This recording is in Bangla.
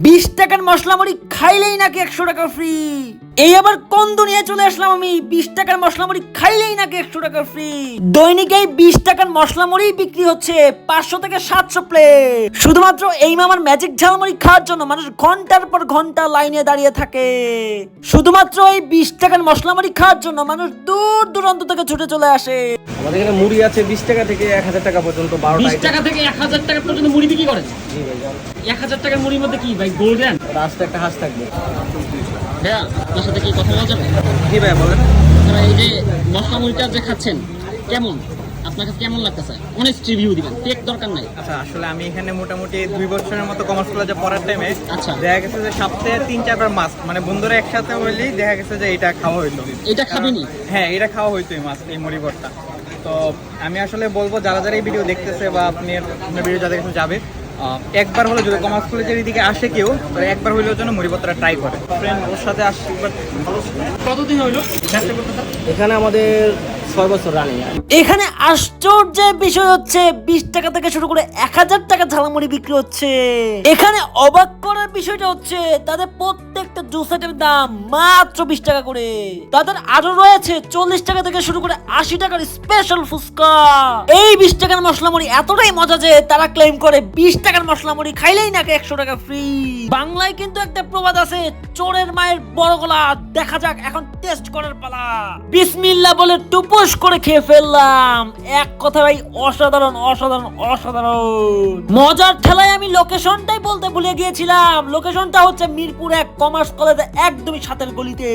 20 টাকার মশলা মুড়ি খাইলেই নাকি 100 টাকা ফ্রি। এই আবার কোন দুনিয়ায় চলে আসলাম আমি? 20 টাকার মশলা মুড়ি খাইলেই নাকি 100 টাকা ফ্রি। দৈনিক এই 20 টাকার মশলা মুড়ি বিক্রি হচ্ছে 500 থেকে 700 প্লেট। শুধুমাত্র এই মামার ম্যাজিক ঝালমুড়ি খাওয়ার জন্য মানুষ ঘন্টার পর ঘন্টা লাইনে দাঁড়িয়ে থাকে। শুধুমাত্র এই 20 টাকার মশলা মুড়ি খাওয়ার জন্য মানুষ দূর দূরান্ত থেকে ছুটে চলে আসে। আমাদের এখানে মুড়ি আছে 20 টাকা থেকে 1000 টাকা পর্যন্ত। 20 টাকা থেকে 1000 টাকা পর্যন্ত মুড়ি বিক্রি করেন? জি ভাই। 1000 টাকার মুড়ির মধ্যে কি ভাই গোল্ডেন? রাস্তায় একটা হাঁস থাকবে। হ্যাঁ, আপনার সাথে কি কথা বলা যাবে? জি ভাই বলেন। আপনারা এই যে মশলা মুড়িটা যে খাচ্ছেন কেমন, আপনার কাছে কেমন লাগতেছে? অনেস্ট রিভিউ দিবেন, টেক দরকার নাই। আচ্ছা, আসলে আমি এখানে মোটামুটি 2 বছরের মতো কমার্স কলেজে পড়ার টাইমে আচ্ছা। দেখা গেছে যে সপ্তাহে 3-4 বার মাছ, মানে বন্ধুরা একসাথে হইলেই দেখা গেছে যে এটা খাওয়া হইতো। এটা খাবেনি? হ্যাঁ, এটা খাওয়া হইতোই মাছ, এই মুড়ি ভর্তা। তো আমি আসলে বলবো যারা যারা এই ভিডিও দেখতেছে বা আপনার ভিডিও যাদের কাছে যাবে, একবার হলে যদি কমার্স কলেজের এদিকে আসে কেউ, তো একবার হইলেও যেন মুড়ি ভর্তাটা ট্রাই করে। ফ্রেন্ড ওর সাথে আসছে একবার। কতদিন হইলো? এখানে আমাদের 6 বছর রানিং। এখানে আশ্চর্যের বিষয় হচ্ছে 20 টাকা থেকে শুরু করে 1000 টাকা ঝালমুড়ি বিক্রি হচ্ছে। এখানে অবাক করার বিষয়টা হচ্ছে তাদের প্রত্যেকটা জুস আইটেমের দাম মাত্র 20 টাকা করে। তাদের আরো রয়েছে 40 টাকা থেকে শুরু করে 80 টাকার স্পেশাল ফুচকা। এই 20 টাকার মশলা মুড়ি এতটাই মজা যে তারা ক্লেম করে 20 টাকার মশলা মুড়ি খাইলেই নাকি 100 টাকা ফ্রি। বাংলায় কিন্তু একটা প্রবাদ আছে, চোরের মায়ের বড় গলা। দেখা যাক এখন টেস্ট করার পালা। বিসমিল্লাহ বলে টুপুস করে খেয়ে ফেললাম। এক কথা ভাই, অসাধারণ অসাধারণ অসাধারণ মজার ঠেলায় আমি লোকেশনটাই বলতে ভুলে গিয়েছিলাম। লোকেশনটা হচ্ছে মিরপুর 1 কমার্স কলেজের একদমই সাথের গলিতে।